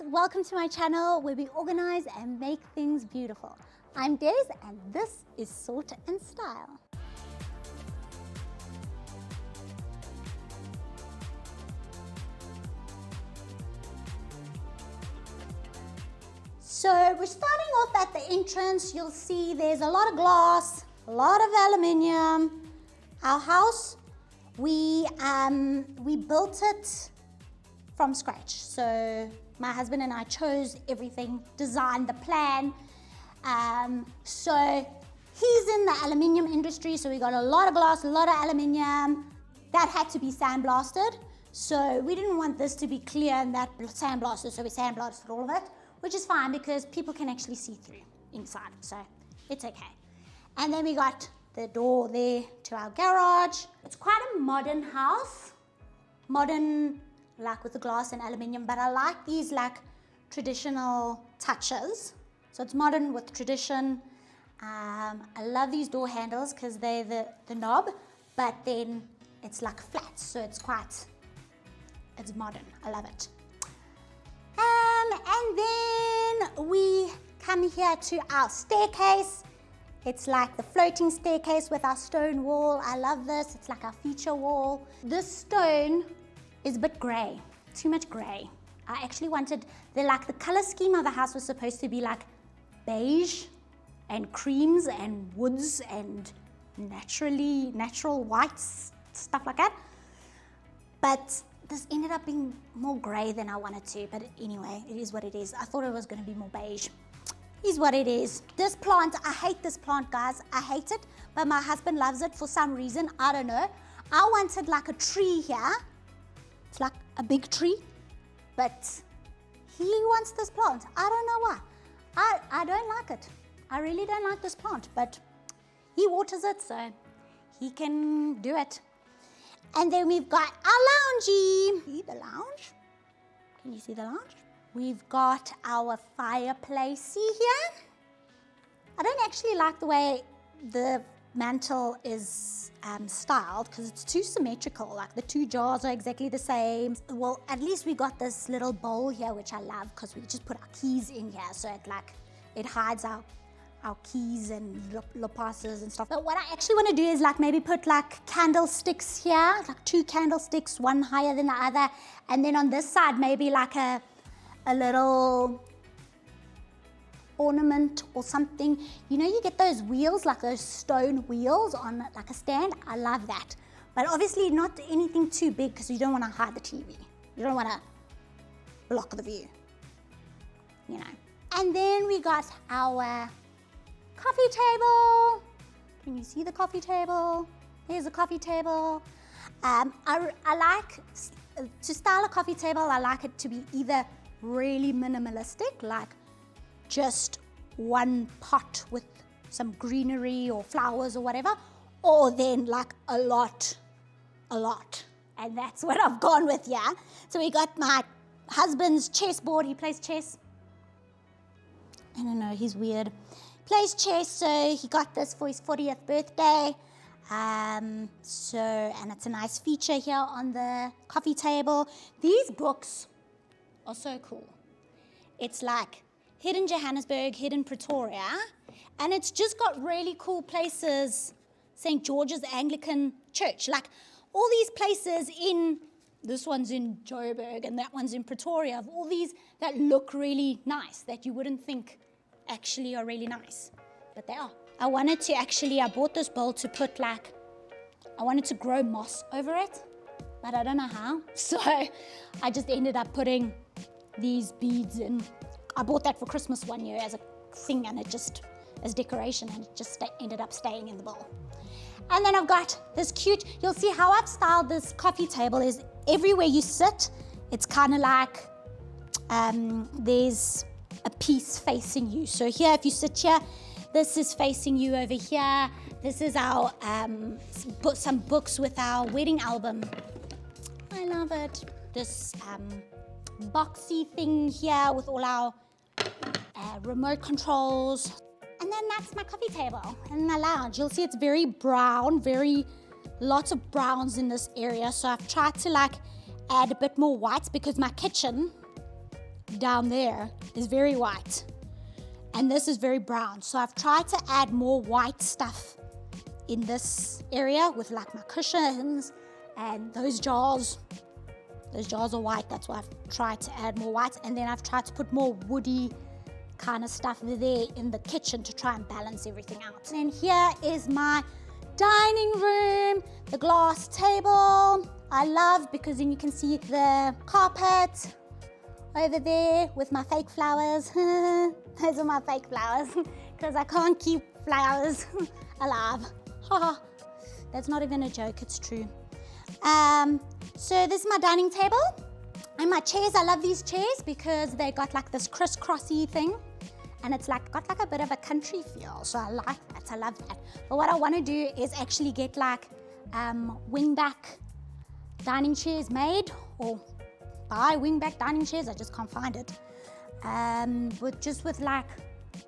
welcome to my channel where we organize and make things beautiful. I'm Des and this is Sort and Style. So we're starting off at the entrance. You'll see there's a lot of glass, a lot of aluminium. Our house, we built it from scratch. So my husband and I chose everything, designed the plan. So he's in the aluminium industry, so we got a lot of glass, a lot of aluminium. That had to be sandblasted. So we didn't want this to be clear and that sandblasted, so we sandblasted all of it, which is fine because people can actually see through inside, so it's okay. And then we got the door there to our garage. It's quite a modern house, modern like with the glass and aluminium, but I like these like traditional touches. So it's modern with tradition. I love these door handles because they're the knob, but then it's like flat, so it's modern. I love it. And then we come here to our staircase. It's like the floating staircase with our stone wall. I love this. It's like our feature wall. This stone is a bit grey, too much grey. I actually wanted, the color scheme of the house was supposed to be like beige and creams and woods and natural whites, stuff like that. But this ended up being more grey than I wanted to, but anyway, it is what it is. I thought it was gonna be more beige. Is what it is. This plant, I hate this plant, guys. I hate it, but my husband loves it for some reason. I don't know. I wanted like a tree here. It's like a big tree, but he wants this plant. I don't know why. I don't like it. I really don't like this plant, but he waters it, so he can do it. And then we've got our loungy. See the lounge? Can you see the lounge? We've got our fireplace. See here? I don't actually like the way the mantle is styled because it's too symmetrical. Like the two jars are exactly the same. Well, at least we got this little bowl here, which I love because we just put our keys in here, so it hides our keys and lapasses and stuff. But what I actually want to do is like maybe put like candlesticks here, like 2 candlesticks, one higher than the other, and then on this side maybe like a little ornament or something. You know, you get those wheels, like those stone wheels on like a stand. I love that. But obviously not anything too big because you don't want to hide the TV. You don't want to block the view, you know. And then we got our coffee table. Can you see the coffee table? Here's a coffee table. I like to style a coffee table. I like it to be either really minimalistic, like just one pot with some greenery or flowers or whatever, or then like a lot. And that's what I've gone with, yeah. So we got my husband's chessboard. He plays chess. I don't know, he's weird. Plays chess, so he got this for his 40th birthday. And it's a nice feature here on the coffee table. These books are so cool. It's like hidden Johannesburg, hidden Pretoria, and it's just got really cool places. St. George's Anglican Church, like all these places this one's in Joburg and that one's in Pretoria, of all these that look really nice, that you wouldn't think actually are really nice, but they are. I bought this bowl to put I wanted to grow moss over it, but I don't know how. So I just ended up putting these beads in. I bought that for Christmas one year as a thing, and as decoration, and it just ended up staying in the bowl. And then I've got this cute, you'll see how I've styled this coffee table is everywhere you sit, it's kind of like there's a piece facing you. So here, if you sit here, this is facing you over here. This is our some books with our wedding album. I love it. This boxy thing here with all our remote controls. And then that's my coffee table and my lounge. You'll see it's very brown, lots of browns in this area. So I've tried to add a bit more whites because my kitchen down there is very white. And this is very brown. So I've tried to add more white stuff in this area with like my cushions and those jars. Those jars are white, that's why I've tried to add more white. And then I've tried to put more woody kind of stuff there in the kitchen to try and balance everything out. And here is my dining room, the glass table. I love because then you can see the carpet over there with my fake flowers. Those are my fake flowers because I can't keep flowers alive. That's not even a joke, it's true. So this is my dining table and my chairs. I love these chairs because they got like this crisscrossy thing and it's like got like a bit of a country feel. So I like that, I love that. But what I want to do is actually get like wingback dining chairs made, or buy wingback dining chairs, I just can't find it. With like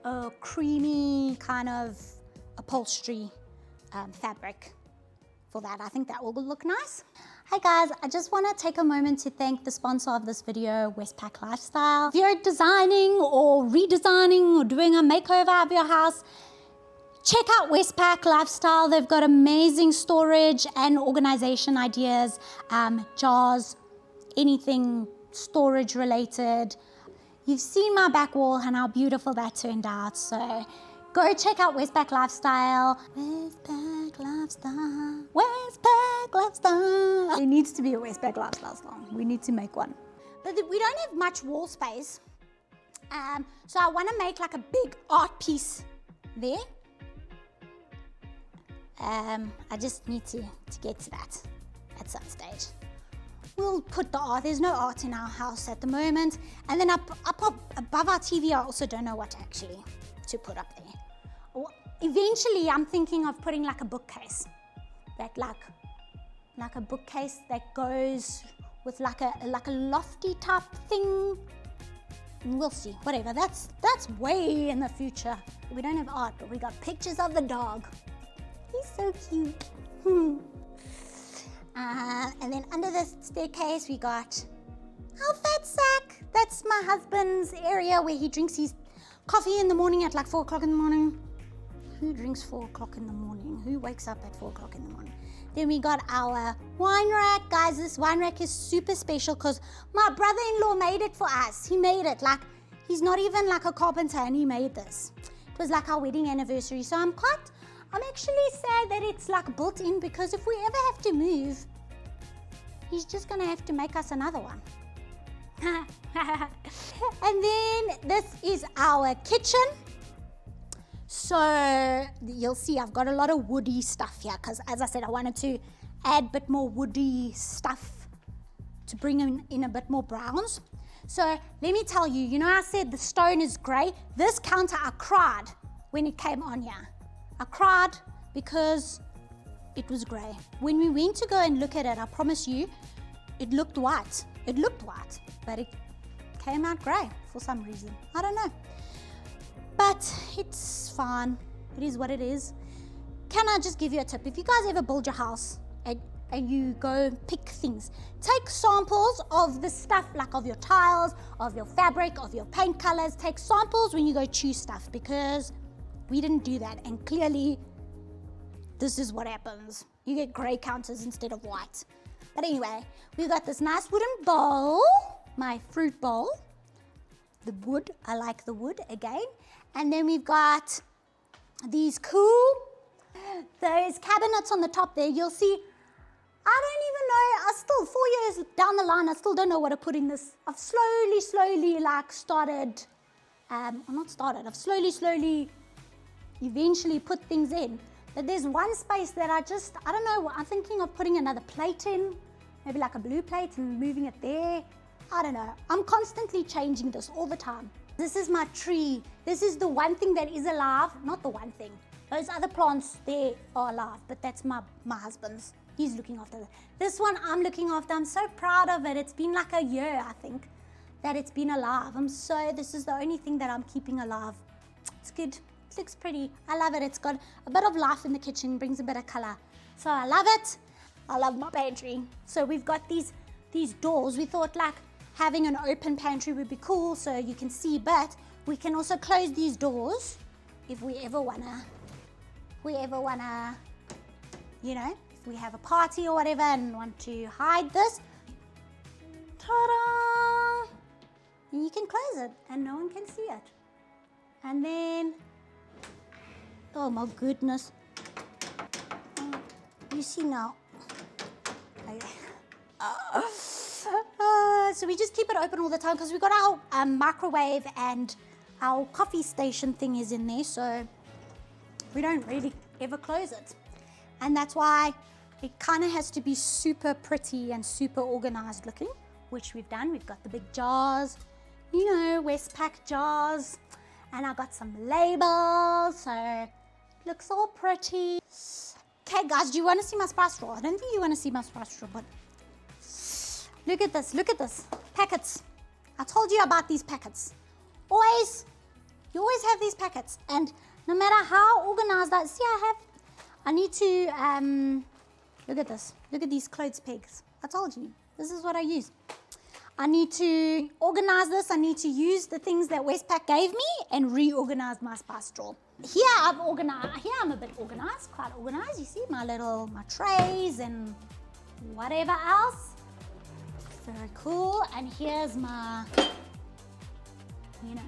a creamy kind of upholstery fabric for that. I think that will look nice. Hi guys, I just want to take a moment to thank the sponsor of this video, Westpac Lifestyle. If you're designing or redesigning or doing a makeover of your house, check out Westpac Lifestyle. They've got amazing storage and organization ideas, jars, anything storage related. You've seen my back wall and how beautiful that turned out. So go check out Westpac Lifestyle. Westpac Lifestyle. Westpac Lifestyle. There needs to be a Westpac Lifestyle song. We need to make one. But we don't have much wall space. So I want to make like a big art piece there. I just need to get to that at some stage. We'll put the art. There's no art in our house at the moment. And then up above our TV, I also don't know what actually to put up there. Eventually, I'm thinking of putting like a bookcase, that like a bookcase that goes with like a lofty type thing. And we'll see. Whatever. That's way in the future. We don't have art, but we got pictures of the dog. He's so cute. And then under the staircase, we got our fat sack. That's my husband's area where he drinks his coffee in the morning at like 4 o'clock in the morning. Who drinks 4 o'clock in the morning? Who wakes up at 4 o'clock in the morning? Then we got our wine rack. Guys, this wine rack is super special because my brother-in-law made it for us. He made it. Like, he's not even like a carpenter and he made this. It was like our wedding anniversary. So I'm actually sad that it's like built in, because if we ever have to move, he's just gonna have to make us another one. And then this is our kitchen. So you'll see I've got a lot of woody stuff here because, as I said, I wanted to add a bit more woody stuff to bring in a bit more browns. So let me tell you, you know I said the stone is grey? This counter, I cried when it came on here. I cried because it was grey. When we went to go and look at it, I promise you, it looked white. It looked white, but it came out grey for some reason. I don't know. But it's fine. It is what it is. Can I just give you a tip? If you guys ever build your house and you go pick things, take samples of the stuff, like of your tiles, of your fabric, of your paint colors. Take samples when you go choose stuff, because we didn't do that. And clearly, this is what happens. You get grey counters instead of white. But anyway, we've got this nice wooden bowl, my fruit bowl. The wood, I like the wood again. And then we've got these those cabinets on the top there. You'll see, I don't even know, 4 years down the line, I still don't know what to put in this. I've slowly like started, I've slowly eventually put things in. But there's one space that I don't know, I'm thinking of putting another plate in, maybe like a blue plate and moving it there. I don't know. I'm constantly changing this all the time. This is my tree. This is the one thing that is alive. Not the one thing. Those other plants, they are alive, but that's my husband's. He's looking after that. This one I'm looking after. I'm so proud of it. It's been like a year, I think, that it's been alive. This is the only thing that I'm keeping alive. It's good. It looks pretty. I love it. It's got a bit of life in the kitchen, brings a bit of color. So I love it. I love my pantry. So we've got these doors. We thought like having an open pantry would be cool so you can see, but we can also close these doors if we ever wanna, you know, if we have a party or whatever and want to hide this. Ta-da! And you can close it and no one can see it. And then, oh my goodness. You see now. Okay. So we just keep it open all the time because we've got our microwave and our coffee station thing is in there, so we don't really ever close it. And that's why it kind of has to be super pretty and super organized looking, which we've done. We've got the big jars, you know, Westpac jars, and I got some labels, so it looks all pretty. Okay guys, do you want to see my spice straw? I don't think you want to see my spice straw, but look at this, packets. I told you about these packets. You always have these packets, and no matter how organized I need to, look at this. Look at these clothes pegs. I told you, this is what I use. I need to organize this. I need to use the things that Westpac gave me and reorganize my spice drawer. Here I'm a bit organized, quite organized. You see my trays and whatever else. Very cool. And here's my, you know,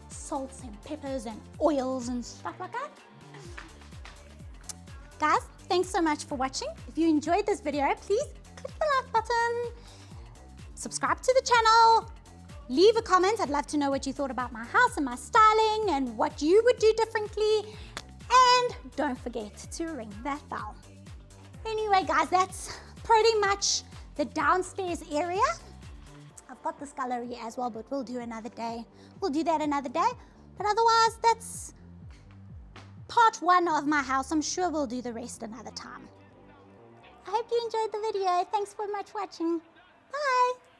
salts and peppers and oils and stuff like that. Guys, thanks so much for watching. If you enjoyed this video, please click the like button, subscribe to the channel, leave a comment. I'd love to know what you thought about my house and my styling and what you would do differently. And don't forget to ring that bell. Anyway, guys, that's pretty much the downstairs area. I've got the scullery as well, but we'll do another day. We'll do that another day. But otherwise, that's part one of my house. I'm sure we'll do the rest another time. I hope you enjoyed the video. Thanks so much for watching. Bye.